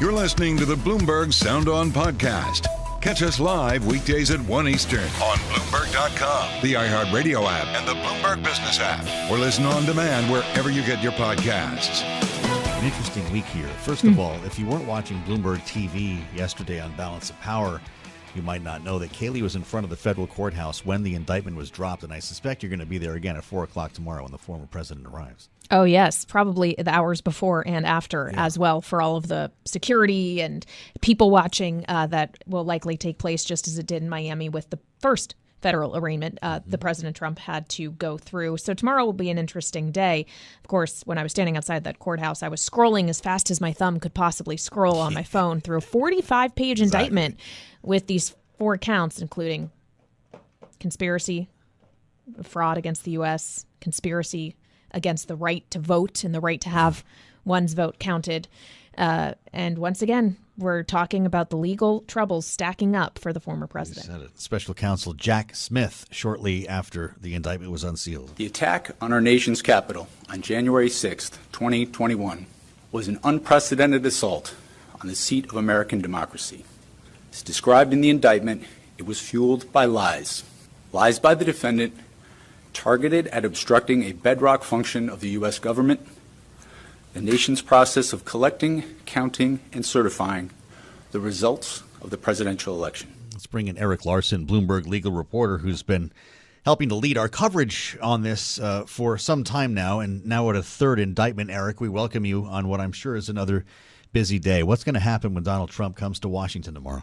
You're listening to the Bloomberg Sound On podcast. Catch us live weekdays at 1 Eastern on Bloomberg.com, the iHeartRadio app, and the Bloomberg Business app. Or listen on demand wherever you get your podcasts. An interesting week here. First of all, if you weren't watching Bloomberg TV yesterday on Balance of Power, you might not know that Kailey was in front of the federal courthouse when the indictment was dropped, and I suspect you're going to be there again at 4 o'clock tomorrow when the former president arrives. Oh, yes, probably the hours before and after as well for all of the security and people watching that will likely take place just as it did in Miami with the first federal arraignment the President Trump had to go through. So tomorrow will be an interesting day. Of course, when I was standing outside that courthouse, I was scrolling as fast as my thumb could possibly scroll on my phone through a 45-page indictment with these 4 counts, including conspiracy, fraud against the U.S., conspiracy against the right to vote and the right to have one's vote counted. And once again, we're talking about the legal troubles stacking up for the former president. Special counsel Jack Smith shortly after the indictment was unsealed. The attack on our nation's capital on January 6th, 2021 was an unprecedented assault on the seat of American democracy. As described in the indictment, it was fueled by lies. Lies by the defendant targeted at obstructing a bedrock function of the U.S. government, the nation's process of collecting, counting, and certifying the results of the presidential election. Let's bring in Erik Larson, Bloomberg legal reporter, who's been helping to lead our coverage on this for some time now, and now at a third indictment. Erik, we welcome you on what I'm sure is another busy day. What's going to happen when Donald Trump comes to Washington tomorrow?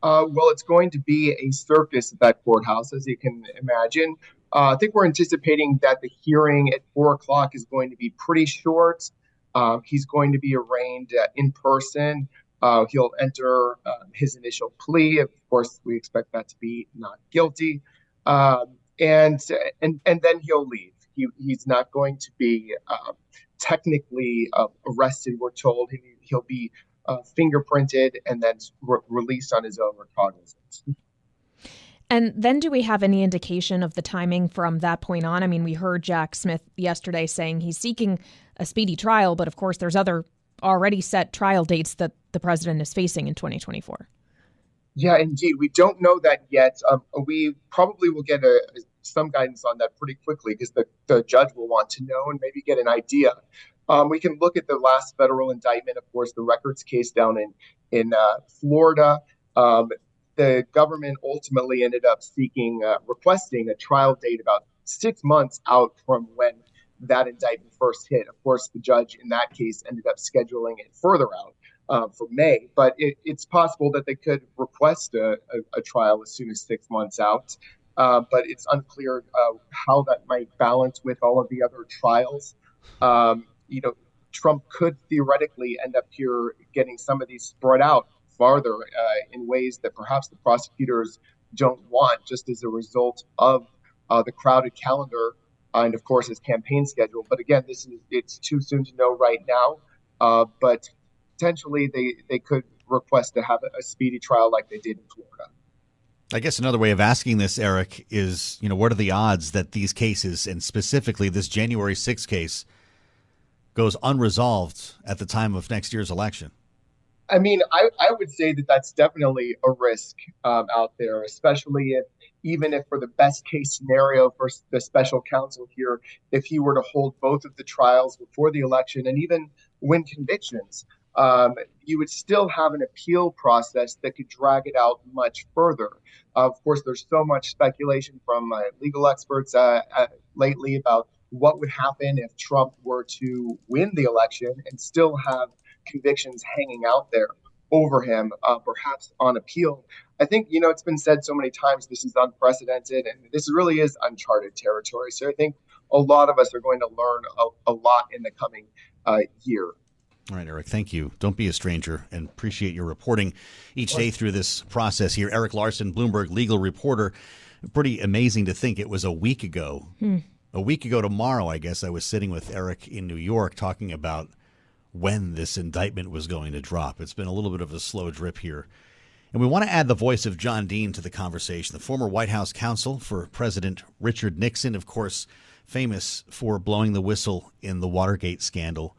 Well, it's going to be a circus at that courthouse, as you can imagine. I think we're anticipating that the hearing at 4 o'clock is going to be pretty short. He's going to be arraigned in person. He'll enter his initial plea. Of course, we expect that to be not guilty. And then he'll leave. He's not going to be technically arrested, we're told. He'll be fingerprinted and then released on his own recognizance. And then do we have any indication of the timing from that point on? I mean, we heard Jack Smith yesterday saying he's seeking a speedy trial, but of course there's other already set trial dates that the president is facing in 2024. Yeah, indeed. We don't know that yet. We probably will get some guidance on that pretty quickly because the judge will want to know and maybe get an idea. We can look at the last federal indictment, of course, the records case down in Florida. The government ultimately ended up requesting a trial date about 6 months out from when that indictment first hit. Of course, the judge in that case ended up scheduling it further out for May, but it's possible that they could request a trial as soon as 6 months out. But it's unclear how that might balance with all of the other trials. Trump could theoretically end up here getting some of these spread out farther in ways that perhaps the prosecutors don't want, just as a result of the crowded calendar and, of course, his campaign schedule. But again, it's too soon to know right now. But potentially they could request to have a speedy trial like they did in Florida. I guess another way of asking this, Erik, is, what are the odds that these cases, and specifically this January 6th case, goes unresolved at the time of next year's election? I mean, I would say that that's definitely a risk out there, especially even if for the best case scenario for the special counsel here, if he were to hold both of the trials before the election and even win convictions, you would still have an appeal process that could drag it out much further. Of course, there's so much speculation from legal experts lately about what would happen if Trump were to win the election and still have convictions hanging out there over him, perhaps on appeal. I think, it's been said so many times, this is unprecedented and this really is uncharted territory. So I think a lot of us are going to learn a lot in the coming year. All right, Erik, thank you. Don't be a stranger, and appreciate your reporting each day through this process here. Erik Larson, Bloomberg legal reporter. Pretty amazing to think it was a week ago. A week ago tomorrow, I guess, I was sitting with Erik in New York talking about when this indictment was going to drop. It's been a little bit of a slow drip here. And we want to add the voice of John Dean to the conversation, the former White House counsel for President Richard Nixon, of course, famous for blowing the whistle in the Watergate scandal.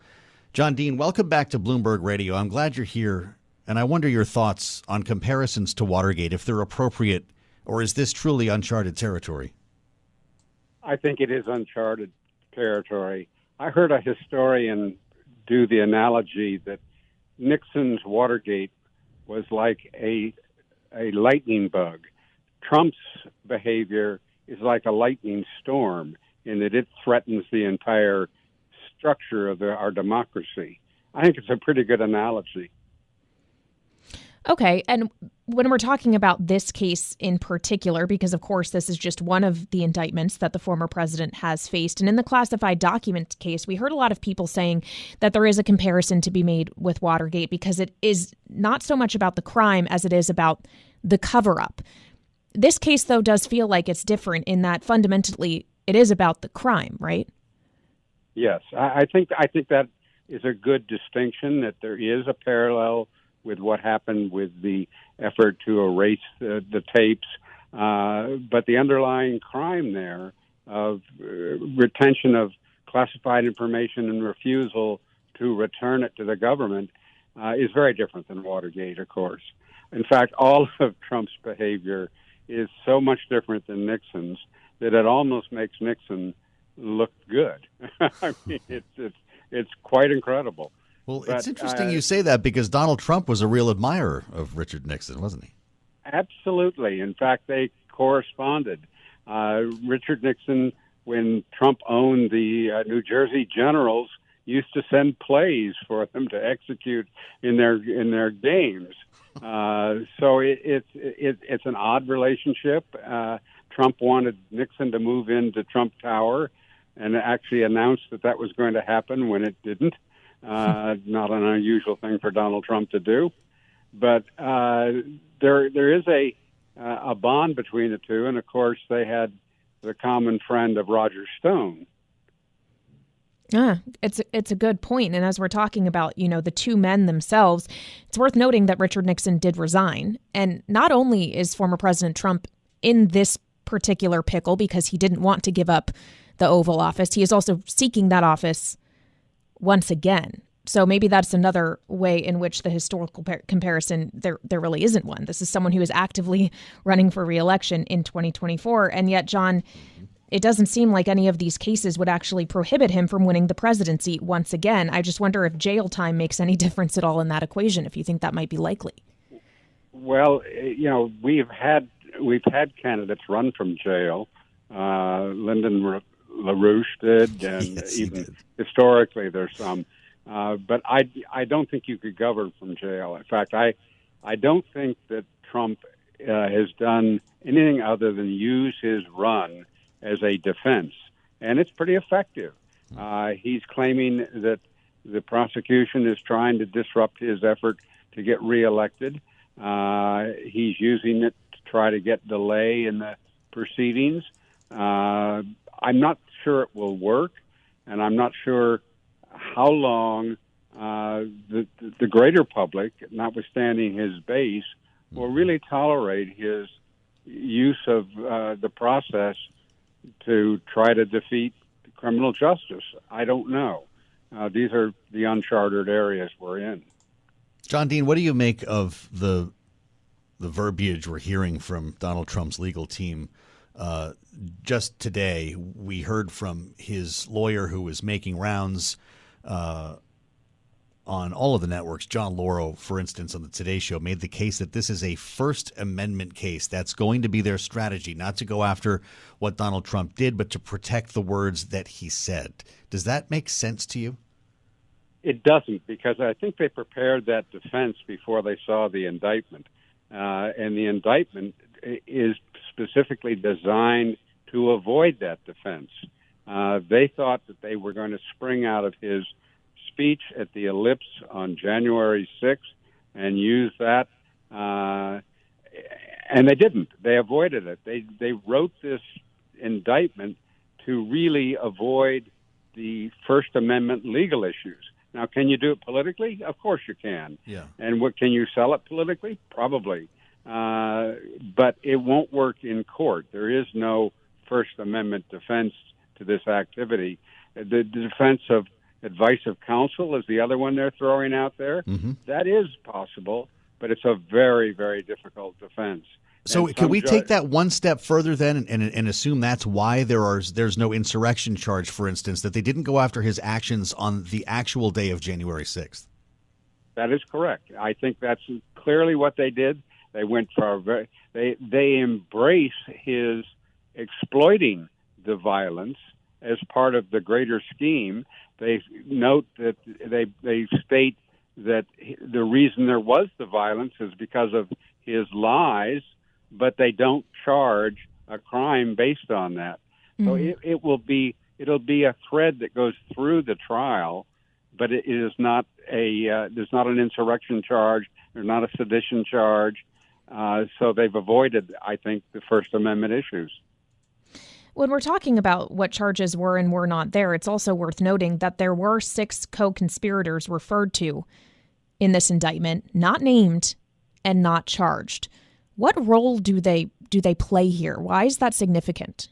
John Dean, welcome back to Bloomberg Radio. I'm glad you're here, and I wonder your thoughts on comparisons to Watergate, if they're appropriate, or is this truly uncharted territory? I think it is uncharted territory. I heard a historian do the analogy that Nixon's Watergate was like a lightning bug. Trump's behavior is like a lightning storm in that it threatens the entire structure of our democracy. I think it's a pretty good analogy. Okay, and when we're talking about this case in particular, because of course this is just one of the indictments that the former president has faced, and in the classified documents case, we heard a lot of people saying that there is a comparison to be made with Watergate because it is not so much about the crime as it is about the cover-up. This case, though, does feel like it's different in that fundamentally it is about the crime, right? Yes, I think that is a good distinction, that there is a parallel with what happened with the effort to erase the tapes. But the underlying crime there of retention of classified information and refusal to return it to the government is very different than Watergate, of course. In fact, all of Trump's behavior is so much different than Nixon's that it almost makes Nixon look good. I mean, it's quite incredible. Well, it's interesting you say that because Donald Trump was a real admirer of Richard Nixon, wasn't he? Absolutely. In fact, they corresponded. Richard Nixon, when Trump owned the New Jersey Generals, used to send plays for them to execute in their games. So it's an odd relationship. Trump wanted Nixon to move into Trump Tower and actually announced that was going to happen when it didn't. Not an unusual thing for Donald Trump to do, but there is a bond between the two, and of course they had the common friend of Roger Stone. It's a good point. And as we're talking about, the two men themselves, it's worth noting that Richard Nixon did resign. And not only is former President Trump in this particular pickle because he didn't want to give up the Oval Office, he is also seeking that office once again. So maybe that's another way in which the historical comparison, there really isn't one. This is someone who is actively running for re-election in 2024. And yet, John, it doesn't seem like any of these cases would actually prohibit him from winning the presidency once again. I just wonder if jail time makes any difference at all in that equation, if you think that might be likely. Well, we've had candidates run from jail. Lyndon LaRouche did, and yes, even did. Historically there's some. But I don't think you could govern from jail. In fact, I don't think that Trump has done anything other than use his run as a defense, and it's pretty effective. He's claiming that the prosecution is trying to disrupt his effort to get reelected. He's using it to try to get delay in the proceedings. I'm not sure it will work, and I'm not sure how long the greater public, notwithstanding his base, will really tolerate his use of the process to try to defeat criminal justice. I don't know. These are the uncharted areas we're in. John Dean, what do you make of the verbiage we're hearing from Donald Trump's legal team? Just today, we heard from his lawyer who was making rounds on all of the networks. John Lauro, for instance, on the Today Show, made the case that this is a First Amendment case. That's going to be their strategy, not to go after what Donald Trump did, but to protect the words that he said. Does that make sense to you? It doesn't, because I think they prepared that defense before they saw the indictment. And the indictment is specifically designed to avoid that defense. They thought that they were going to spring out of his speech at the Ellipse on January 6th and use that, and they didn't. They avoided it. They wrote this indictment to really avoid the First Amendment legal issues. Now, can you do it politically? Of course you can. Yeah. And can you sell it politically? Probably. But it won't work in court. There is no First Amendment defense to this activity. The defense of advice of counsel is the other one they're throwing out there. Mm-hmm. That is possible, but it's a very, very difficult defense. So can we take that one step further then and assume that's why there's no insurrection charge, for instance, that they didn't go after his actions on the actual day of January 6th? That is correct. I think that's clearly what they did. They went for they embrace his exploiting the violence as part of the greater scheme. They note that they state that the reason there was the violence is because of his lies, but they don't charge a crime based on that. Mm-hmm. So it'll be a thread that goes through the trial, but it is not there's not an insurrection charge, there's not a sedition charge. So they've avoided, I think, the First Amendment issues. When we're talking about what charges were and were not there, it's also worth noting that there were 6 co-conspirators referred to in this indictment, not named and not charged. What role do they play here? Why is that significant?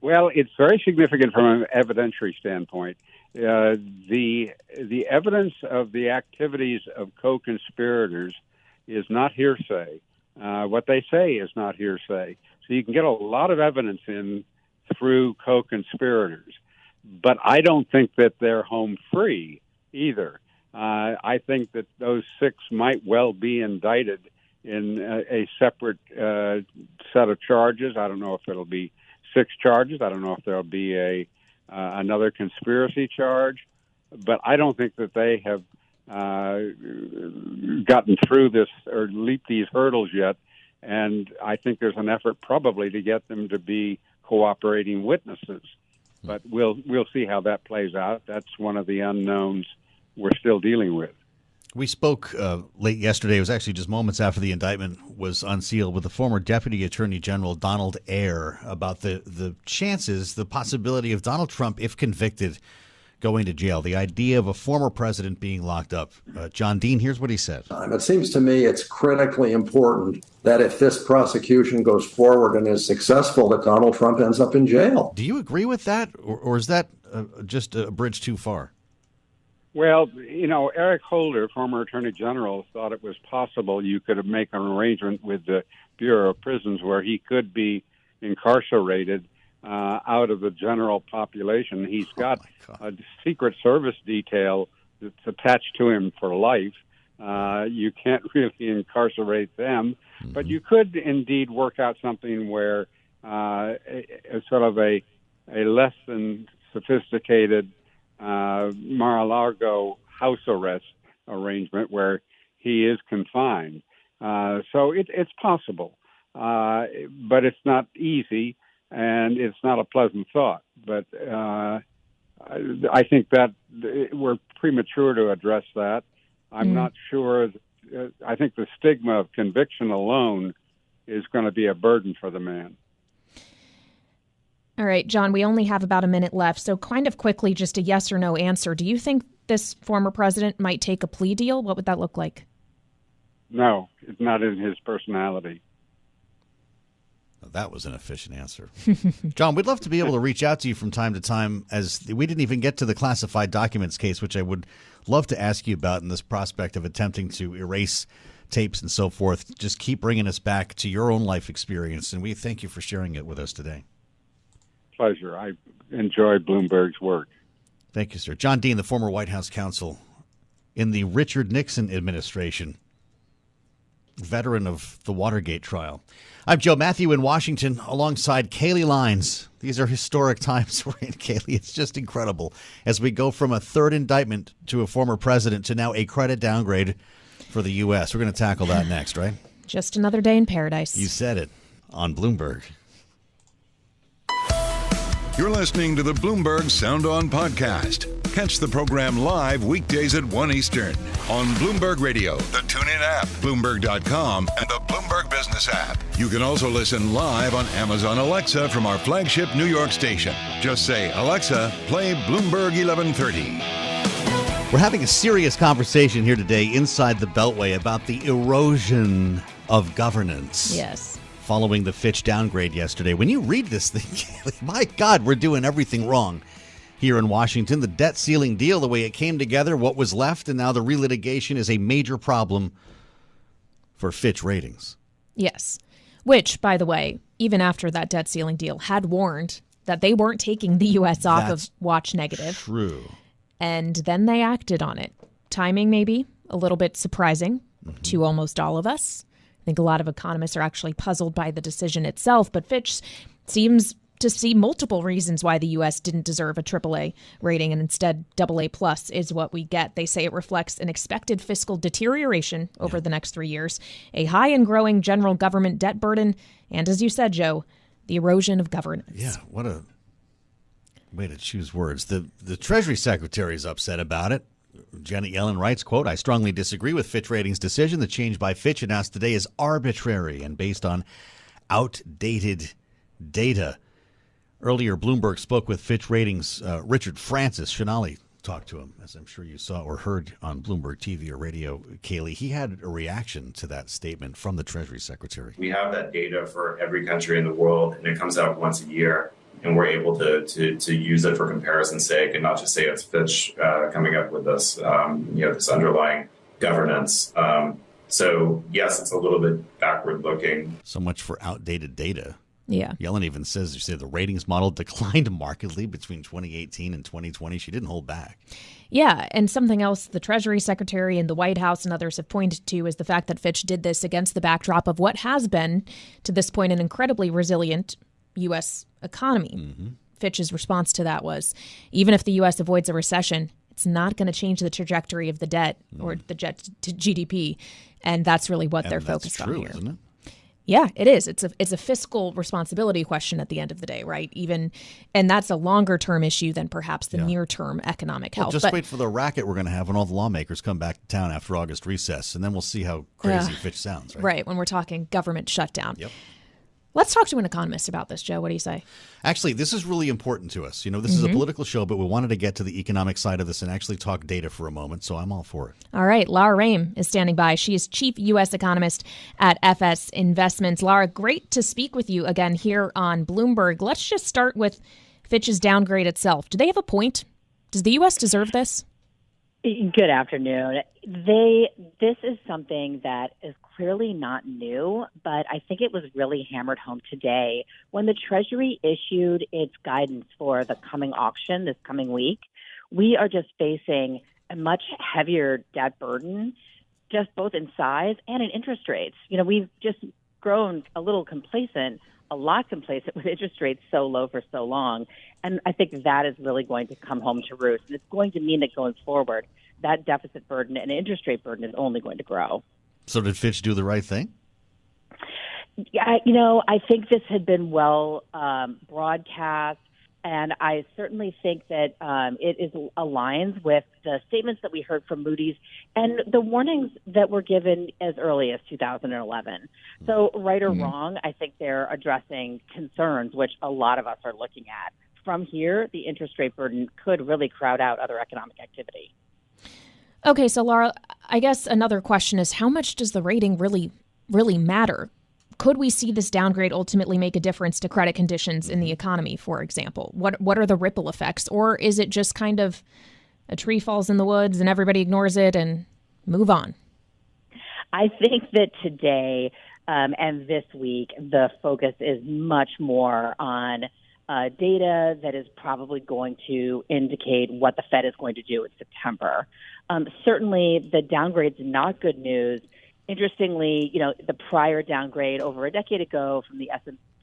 Well, it's very significant from an evidentiary standpoint. The evidence of the activities of co-conspirators is not hearsay. What they say is not hearsay. So you can get a lot of evidence in through co-conspirators. But I don't think that they're home free either. I think that those 6 might well be indicted in a separate set of charges. I don't know if it'll be 6 charges. I don't know if there'll be another conspiracy charge. But I don't think that they have gotten through this or leaped these hurdles yet. And I think there's an effort probably to get them to be cooperating witnesses. But we'll see how that plays out. That's one of the unknowns we're still dealing with. We spoke late yesterday. It was actually just moments after the indictment was unsealed with the former Deputy Attorney General Donald Eyre about the chances, the possibility of Donald Trump, if convicted, going to jail, the idea of a former president being locked up. John Dean, here's what he said. It seems to me it's critically important that if this prosecution goes forward and is successful, that Donald Trump ends up in jail. Do you agree with that, or is that just a bridge too far? Well, Erik Holder, former Attorney General, thought it was possible you could make an arrangement with the Bureau of Prisons where he could be incarcerated out of the general population. He's got a Secret Service detail that's attached to him for life. You can't really incarcerate them, but you could indeed work out something where sort of a less than sophisticated Mar-a-Lago house arrest arrangement where he is confined. So it's possible, but it's not easy. And it's not a pleasant thought, but I think that we're premature to address that. I'm not sure. I think the stigma of conviction alone is going to be a burden for the man. All right, John, we only have about a minute left, so kind of quickly, just a yes or no answer. Do you think this former president might take a plea deal? What would that look like? No, it's not in his personality. That was an efficient answer. John, we'd love to be able to reach out to you from time to time, as we didn't even get to the classified documents case, which I would love to ask you about in this prospect of attempting to erase tapes and so forth. Just keep bringing us back to your own life experience, and we thank you for sharing it with us today. Pleasure. I enjoy Bloomberg's work. Thank you, sir. John Dean, the former White House counsel in the Richard Nixon administration, veteran of the Watergate trial. I'm Joe Mathieu in Washington alongside Kailey Leinz. These are historic times we're in, Kailey. It's just incredible as we go from a third indictment to a former president to now a credit downgrade for the U.S. We're going to tackle that next, right? Just another day in paradise. You said it on Bloomberg. You're listening to the Bloomberg Sound On podcast. Catch the program live weekdays at 1 Eastern on Bloomberg Radio, the TuneIn app, Bloomberg.com, and the Bloomberg Business app. You can also listen live on Amazon Alexa from our flagship New York station. Just say, Alexa, play Bloomberg 1130. We're having a serious conversation here today inside the Beltway about the erosion of governance. Yes. Following the Fitch downgrade yesterday. When you read this thing, my God, we're doing everything wrong. here in Washington. The debt ceiling deal, the way it came together, what was left, and now the relitigation is a major problem for Fitch ratings. Yes. Which, by the way, even after that debt ceiling deal, had warned that they weren't taking the U.S. off of watch negative. True. And then they acted on it. Timing maybe a little bit surprising to almost all of us. I think a lot of economists are actually puzzled by the decision itself, but Fitch seems to see multiple reasons why the U.S. didn't deserve a AAA rating, and instead AA plus is what we get. They say it reflects an expected fiscal deterioration over the next 3 years, a high and growing general government debt burden, and as you said, Joe, the erosion of governance. Yeah, what a way to choose words. The Treasury Secretary is upset about it. Janet Yellen writes, quote, "I strongly disagree with Fitch Ratings' decision. The change by Fitch announced today is arbitrary and based on outdated data." Earlier, Bloomberg spoke with Fitch Ratings' Richard Francis. Shanali talked to him, as I'm sure you saw or heard on Bloomberg TV or radio, Kailey. He had a reaction to that statement from the Treasury Secretary. We have that data for every country in the world, and it comes out once a year. And we're able to use it for comparison's sake and not just say it's Fitch coming up with this, this underlying governance. So, yes, it's a little bit backward looking. So much for outdated data. Yeah. Yellen even says, the ratings model declined markedly between 2018 and 2020. She didn't hold back. Yeah, and something else the Treasury Secretary and the White House and others have pointed to is the fact that Fitch did this against the backdrop of what has been, to this point, an incredibly resilient U.S. economy. Fitch's response to that was, even if the U.S. avoids a recession, it's not going to change the trajectory of the debt or the debt to GDP, and that's really what they're focused on here. Isn't it? Yeah, it is. It's a fiscal responsibility question at the end of the day, right? And that's a longer term issue than perhaps the near term economic health. Just wait for the racket we're going to have when all the lawmakers come back to town after August recess, and then we'll see how crazy Fitch sounds. Right, when we're talking government shutdown. Yep. Let's talk to an economist about this, Joe. What do you say? Actually, this is really important to us. This is a political show, but we wanted to get to the economic side of this and actually talk data for a moment, so I'm all for it. All right. Laura Rame is standing by. She is chief U.S. economist at FS Investments. Laura, great to speak with you again here on Bloomberg. Let's just start with Fitch's downgrade itself. Do they have a point? Does the U.S. deserve this? Good afternoon. This is something that is clearly not new, but I think it was really hammered home today when the Treasury issued its guidance for the coming auction this coming week. We are just facing a much heavier debt burden, just both in size and in interest rates. We've just grown a lot complacent with interest rates so low for so long. And I think that is really going to come home to roost. And it's going to mean that going forward, that deficit burden and interest rate burden is only going to grow. So did Fitch do the right thing? Yeah, I think this had been well broadcast, and I certainly think that it aligns with the statements that we heard from Moody's and the warnings that were given as early as 2011. So right or wrong, I think they're addressing concerns which a lot of us are looking at. From here, the interest rate burden could really crowd out other economic activity. Okay, so Laura, I guess another question is, how much does the rating really matter? Could we see this downgrade ultimately make a difference to credit conditions in the economy, for example? What are the ripple effects? Or is it just kind of a tree falls in the woods and everybody ignores it and move on? I think that today and this week, the focus is much more on data that is probably going to indicate what the Fed is going to do in September. Certainly, the downgrade's not good news. Interestingly, the prior downgrade over a decade ago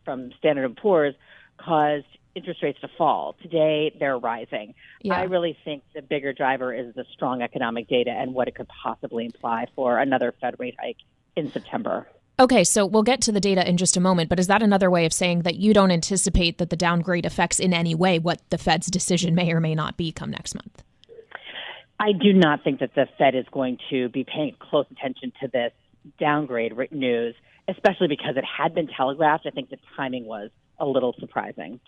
from Standard & Poor's caused interest rates to fall. Today, they're rising. Yeah. I really think the bigger driver is the strong economic data and what it could possibly imply for another Fed rate hike in September. Okay, so we'll get to the data in just a moment, but is that another way of saying that you don't anticipate that the downgrade affects in any way what the Fed's decision may or may not be come next month? I do not think that the Fed is going to be paying close attention to this downgrade news, especially because it had been telegraphed. I think the timing was a little surprising.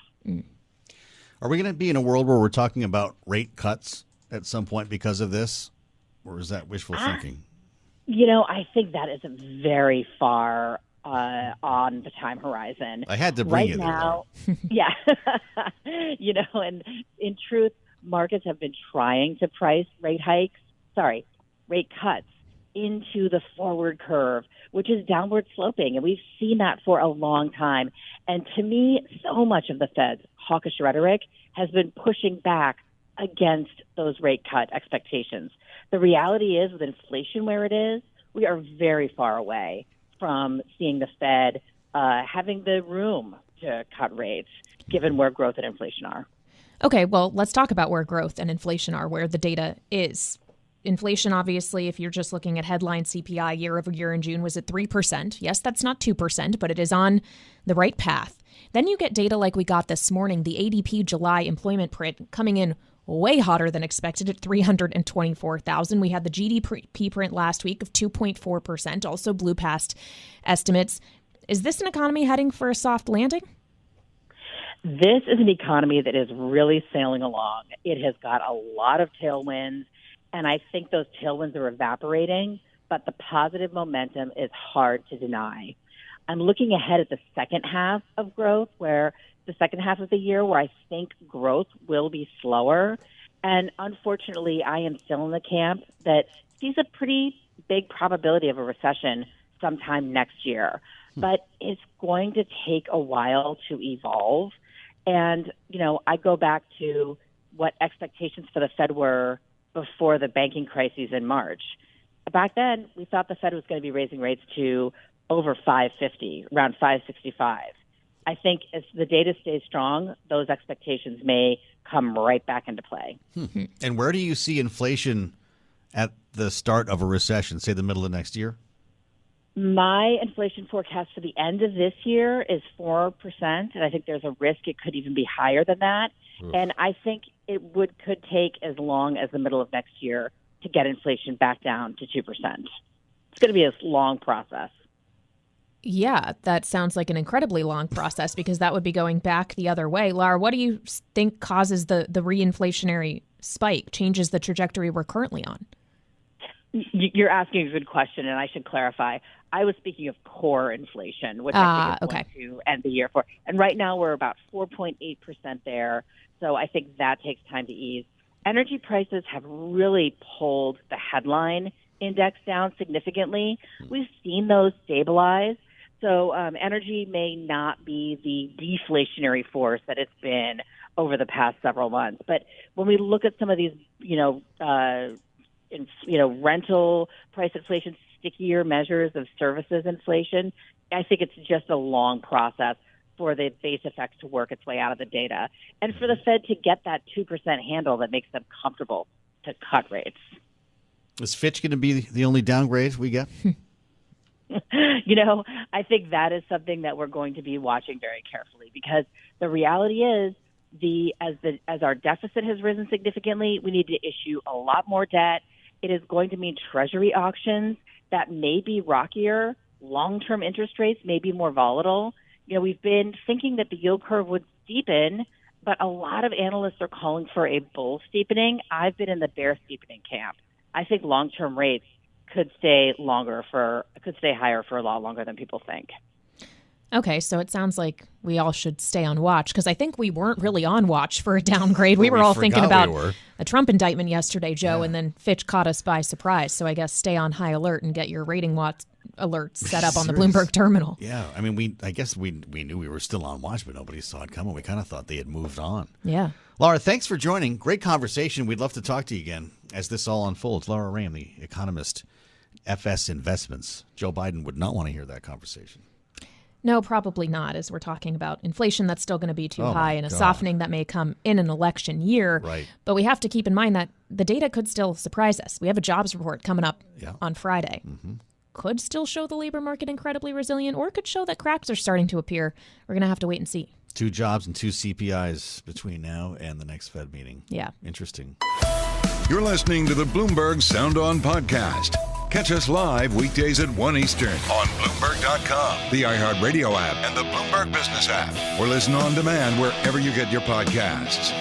Are we going to be in a world where we're talking about rate cuts at some point because of this, or is that wishful thinking? I think that is very far on the time horizon. I had to bring you there. Right now, yeah. And in truth, markets have been trying to price rate cuts into the forward curve, which is downward sloping. And we've seen that for a long time. And to me, so much of the Fed's hawkish rhetoric has been pushing back against those rate cut expectations. The reality is, with inflation where it is, we are very far away from seeing the Fed having the room to cut rates, given where growth and inflation are. Okay, well, let's talk about where growth and inflation are, where the data is. Inflation, obviously, if you're just looking at headline CPI year over year in June, was at 3%. Yes, that's not 2%, but it is on the right path. Then you get data like we got this morning, the ADP July employment print coming in way hotter than expected at 324,000. We had the GDP print last week of 2.4%, also blew past estimates. Is this an economy heading for a soft landing? This is an economy that is really sailing along. It has got a lot of tailwinds, and I think those tailwinds are evaporating, but the positive momentum is hard to deny. I'm looking ahead at the second half of growth, where the second half of the year, where I think growth will be slower. And unfortunately, I am still in the camp that sees a pretty big probability of a recession sometime next year. But it's going to take a while to evolve. And, I go back to what expectations for the Fed were before the banking crises in March. Back then, we thought the Fed was going to be raising rates to over 550, around 565. I think as the data stays strong, those expectations may come right back into play. And where do you see inflation at the start of a recession, say the middle of next year? My inflation forecast for the end of this year is 4%, and I think there's a risk it could even be higher than that. Oof. And I think it could take as long as the middle of next year to get inflation back down to 2%. It's going to be a long process. Yeah, that sounds like an incredibly long process because that would be going back the other way. Lara, what do you think causes the reinflationary spike, changes the trajectory we're currently on? You're asking a good question, and I should clarify. I was speaking of core inflation, which I think is going to end the year for. And right now we're about 4.8% there, so I think that takes time to ease. Energy prices have really pulled the headline index down significantly. We've seen those stabilize. So energy may not be the deflationary force that it's been over the past several months. But when we look at some of these, rental price inflation, stickier measures of services inflation, I think it's just a long process for the base effects to work its way out of the data. And for the Fed to get that 2% handle that makes them comfortable to cut rates. Is Fitch going to be the only downgrade we get? I think that is something that we're going to be watching very carefully because the reality is as our deficit has risen significantly, we need to issue a lot more debt. It is going to mean treasury auctions that may be rockier. Long-term interest rates may be more volatile. We've been thinking that the yield curve would steepen, but a lot of analysts are calling for a bull steepening. I've been in the bear steepening camp. I think long-term rates could stay higher for a lot longer than people think. Okay, so it sounds like we all should stay on watch because I think we weren't really on watch for a downgrade. We were all thinking about a Trump indictment yesterday, Joe, and then Fitch caught us by surprise. So I guess stay on high alert and get your rating watch alerts set up on the Bloomberg terminal. Yeah, I mean, I guess we knew we were still on watch, but nobody saw it coming. We kind of thought they had moved on. Yeah. Laura, thanks for joining. Great conversation. We'd love to talk to you again as this all unfolds. Laura Ram, the economist, FS Investments. Joe Biden would not want to hear that conversation. No, probably not, as we're talking about inflation that's still going to be too high and a softening that may come in an election year. Right. But we have to keep in mind that the data could still surprise us. We have a jobs report coming up on Friday. Mm-hmm. Could still show the labor market incredibly resilient or could show that cracks are starting to appear. We're going to have to wait and see. 2 jobs and 2 CPIs between now and the next Fed meeting. Yeah. Interesting. You're listening to the Bloomberg Sound On podcast. Catch us live weekdays at 1 Eastern on Bloomberg.com, the iHeartRadio app, and the Bloomberg Business app. Or listen on demand wherever you get your podcasts.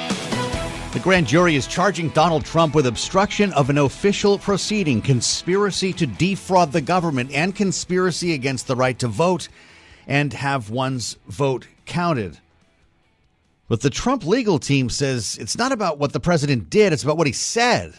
The grand jury is charging Donald Trump with obstruction of an official proceeding, conspiracy to defraud the government, and conspiracy against the right to vote and have one's vote counted. But the Trump legal team says it's not about what the president did, it's about what he said.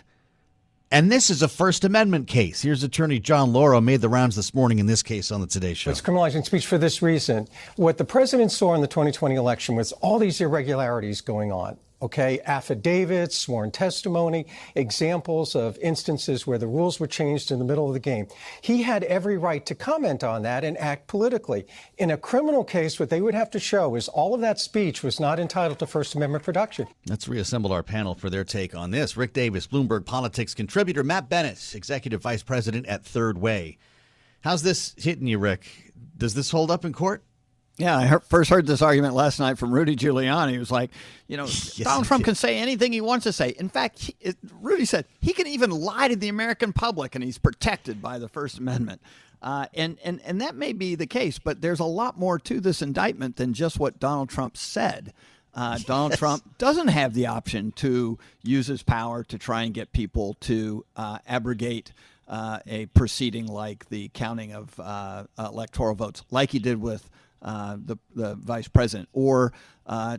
And this is a First Amendment case. Here's attorney John Lauro, made the rounds this morning in this case on the Today Show. It's criminalizing speech for this reason. What the president saw in the 2020 election was all these irregularities going on. Okay, affidavits, sworn testimony, examples of instances where the rules were changed in the middle of the game. He had every right to comment on that and act politically. In a criminal case, what they would have to show is all of that speech was not entitled to First Amendment protection. Let's reassemble our panel for their take on this. Rick Davis, Bloomberg Politics contributor. Matt Bennett, Executive Vice President at Third Way. How's this hitting you, Rick? Does this hold up in court? Yeah, I first heard this argument last night from Rudy Giuliani. He was like, yes, Donald Trump can say anything he wants to say. In fact, Rudy said he can even lie to the American public, and he's protected by the First Amendment. And that may be the case, but there's a lot more to this indictment than just what Donald Trump said. Donald Trump doesn't have the option to use his power to try and get people to abrogate a proceeding like the counting of electoral votes, like he did with the vice president, or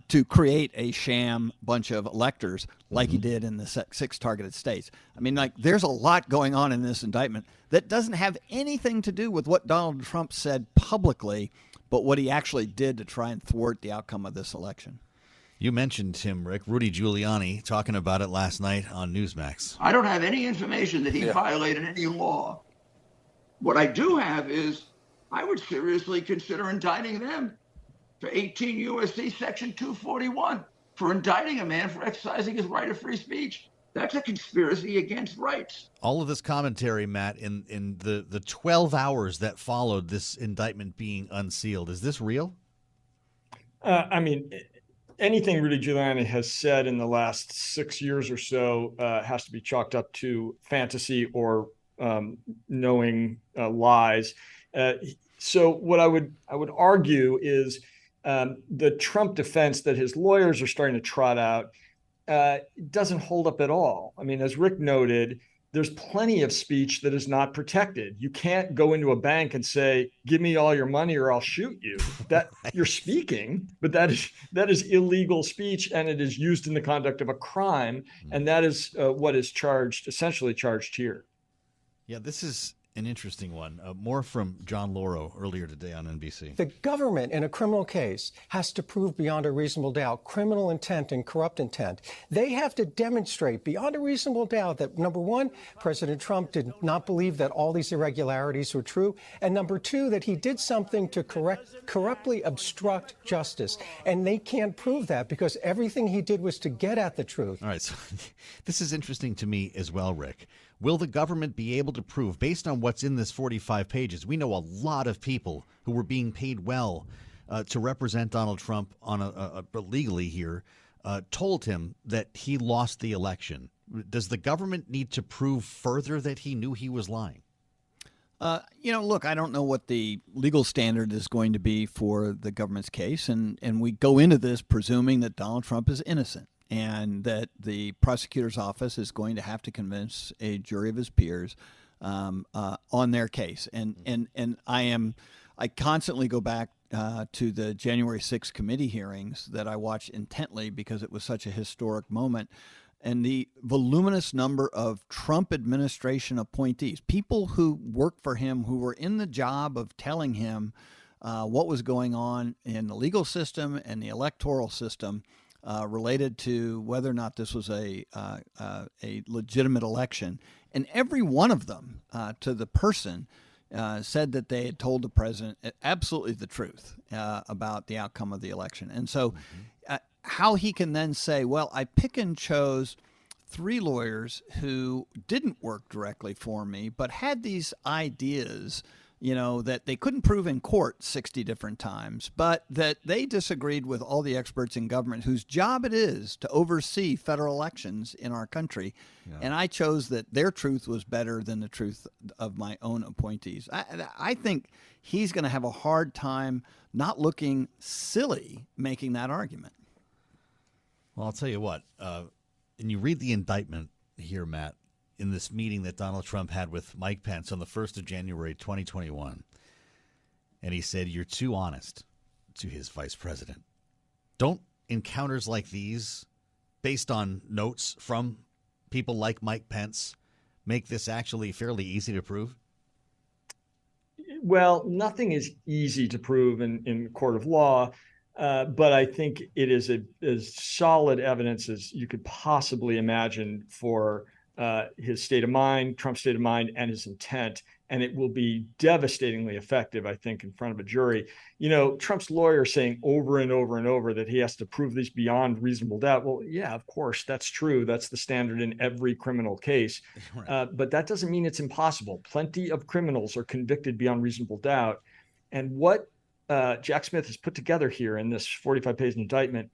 to create a sham bunch of electors like he did in the 6 targeted states. I mean, like, there's a lot going on in this indictment that doesn't have anything to do with what Donald Trump said publicly, but what he actually did to try and thwart the outcome of this election. You mentioned him, Rick. Rudy Giuliani talking about it last night on Newsmax. I don't have any information that he violated any law. What I do have is I would seriously consider indicting them for 18 U.S.C. Section 241 for indicting a man for exercising his right of free speech. That's a conspiracy against rights. All of this commentary, Matt, in the 12 hours that followed this indictment being unsealed, is this real? I mean, anything Rudy Giuliani has said in the last 6 years or so has to be chalked up to fantasy or knowing lies. So what I would argue is the Trump defense that his lawyers are starting to trot out doesn't hold up at all. I mean, as Rick noted, there's plenty of speech that is not protected. You can't go into a bank and say, "Give me all your money or I'll shoot you." That you're speaking, but that is illegal speech, and it is used in the conduct of a crime, and that is what is essentially charged here. Yeah, this is an interesting one. More from John Lauro earlier today on NBC. The government in a criminal case has to prove beyond a reasonable doubt criminal intent and corrupt intent. They have to demonstrate beyond a reasonable doubt that, number one, President Trump did not believe that all these irregularities were true, and number two, that he did something to corruptly obstruct justice. And they can't prove that because everything he did was to get at the truth. All right, so this is interesting to me as well, Rick. Will the government be able to prove, based on what's in this 45 pages, we know a lot of people who were being paid well to represent Donald Trump on legally here, told him that he lost the election. Does the government need to prove further that he knew he was lying? Look, I don't know what the legal standard is going to be for the government's case, and we go into this presuming that Donald Trump is innocent, and that the prosecutor's office is going to have to convince a jury of his peers on their case. And I constantly go back to the January 6th committee hearings that I watched intently because it was such a historic moment. And the voluminous number of Trump administration appointees, people who worked for him, who were in the job of telling him what was going on in the legal system and the electoral system, related to whether or not this was a legitimate election. And every one of them, to the person, said that they had told the president absolutely the truth about the outcome of the election. And so how he can then say, well, I pick and chose 3 lawyers who didn't work directly for me, but had these ideas, that they couldn't prove in court 60 different times, but that they disagreed with all the experts in government whose job it is to oversee federal elections in our country. Yeah. And I chose that their truth was better than the truth of my own appointees. I think he's going to have a hard time not looking silly making that argument. Well, I'll tell you what, And you read the indictment here, Matt, in this meeting that Donald Trump had with Mike Pence on the 1st of January, 2021. And he said, "You're too honest," to his vice president. Don't encounters like these, based on notes from people like Mike Pence, make this actually fairly easy to prove? Well, nothing is easy to prove in court of law, but I think it is as solid evidence as you could possibly imagine for his state of mind, Trump's state of mind, and his intent. And it will be devastatingly effective, I think, in front of a jury. You know, Trump's lawyer saying over and over and over that he has to prove these beyond reasonable doubt. Well, yeah, of course, that's true. That's the standard in every criminal case. Right. But that doesn't mean it's impossible. Plenty of criminals are convicted beyond reasonable doubt. And what Jack Smith has put together here in this 45-page indictment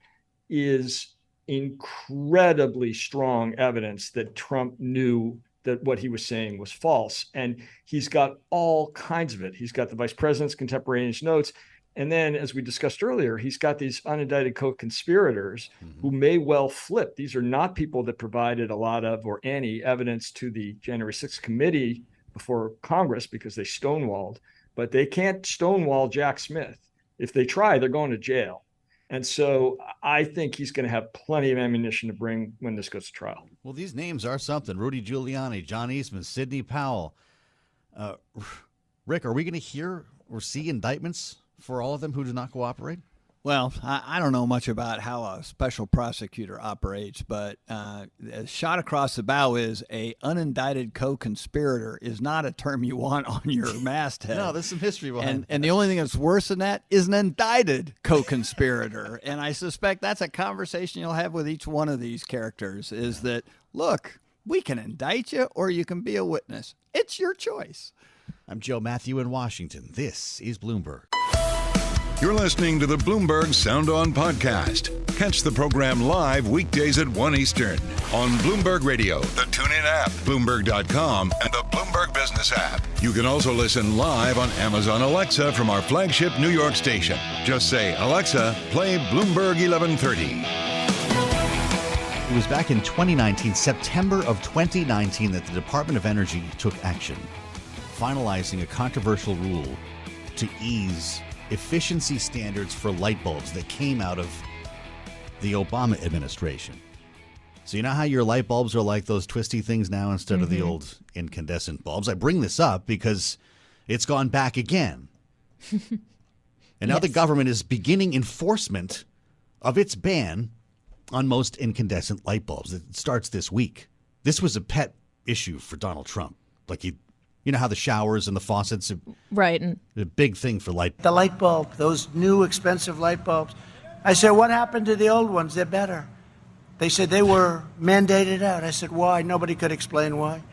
is incredibly strong evidence that Trump knew that what he was saying was false. And he's got all kinds of it. He's got the vice president's contemporaneous notes. And then, as we discussed earlier, he's got these unindicted co-conspirators who may well flip. These are not people that provided a lot of or any evidence to the January 6th committee before Congress because they stonewalled. But they can't stonewall Jack Smith. If they try, they're going to jail. And so I think he's going to have plenty of ammunition to bring when this goes to trial. Well, these names are something. Rudy Giuliani, John Eastman, Sidney Powell. Rick, are we going to hear or see indictments for all of them who do not cooperate? Well, I don't know much about how a special prosecutor operates, but a shot across the bow is a unindicted co-conspirator is not a term you want on your masthead. No, there's some history behind it. And the only thing that's worse than that is an indicted co-conspirator. And I suspect that's a conversation you'll have with each one of these characters is that, look, we can indict you or you can be a witness. It's your choice. I'm Joe Mathieu in Washington. This is Bloomberg. You're listening to the Bloomberg Sound On podcast. Catch the program live weekdays at 1 Eastern on Bloomberg Radio, the TuneIn app, Bloomberg.com, and the Bloomberg Business app. You can also listen live on Amazon Alexa from our flagship New York station. Just say, "Alexa, play Bloomberg 1130. It was back in 2019, September of 2019, that the Department of Energy took action, finalizing a controversial rule to ease efficiency standards for light bulbs that came out of the Obama administration. So you know how your light bulbs are like those twisty things now instead of the old incandescent bulbs? I bring this up because it's gone back again. And now the government is beginning enforcement of its ban on most incandescent light bulbs. It starts this week. This was a pet issue for Donald Trump. Like you know how the showers and the faucets are right, and a big thing for light bulbs. The light bulb, those new expensive light bulbs. I said, what happened to the old ones? They're better. They said they were mandated out. I said, why? Nobody could explain why.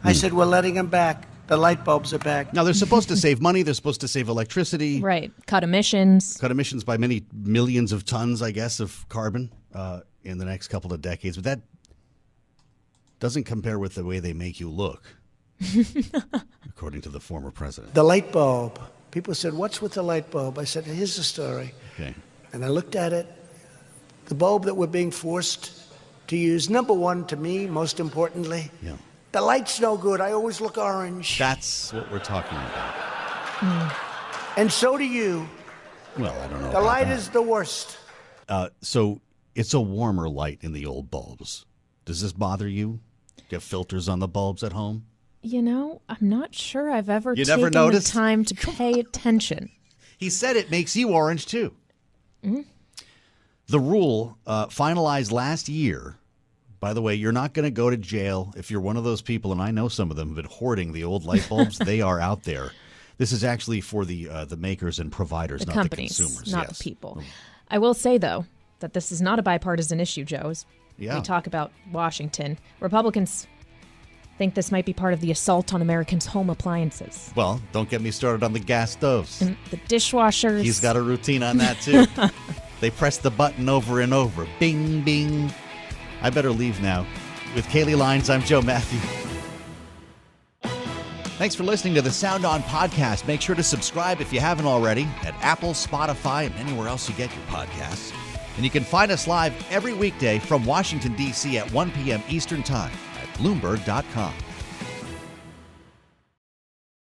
I said, we're letting them back. The light bulbs are back. Now, they're supposed to save money. They're supposed to save electricity. Right. Cut emissions. Cut emissions by many millions of tons, I guess, of carbon in the next couple of decades. But that doesn't compare with the way they make you look. According to the former president. The light bulb. People said, what's with the light bulb? I said, here's the story. Okay. And I looked at it. The bulb that we're being forced to use, number one to me, most importantly, the light's no good. I always look orange. That's what we're talking about. And so do you. Well, I don't know. The light is the worst. So it's a warmer light in the old bulbs. Does this bother you? Do you have filters on the bulbs at home? You know, I'm not sure I've ever taken the time to pay attention. He said it makes you orange, too. The rule finalized last year. By the way, you're not going to go to jail if you're one of those people, and I know some of them have been hoarding the old light bulbs. They are out there. This is actually for the makers and providers, the not companies, the consumers. Not the people. I will say, though, that this is not a bipartisan issue, Joe. As we talk about Washington, Republicans think this might be part of the assault on Americans' home appliances. Well, don't get me started on the gas stoves. And the dishwashers. He's got a routine on that, too. They press the button over and over. Bing, bing. I better leave now. With Kailey Leinz, I'm Joe Mathieu. Thanks for listening to the Sound On podcast. Make sure to subscribe if you haven't already at Apple, Spotify, and anywhere else you get your podcasts. And you can find us live every weekday from Washington, D.C. at 1 p.m. Eastern Time at Bloomberg.com.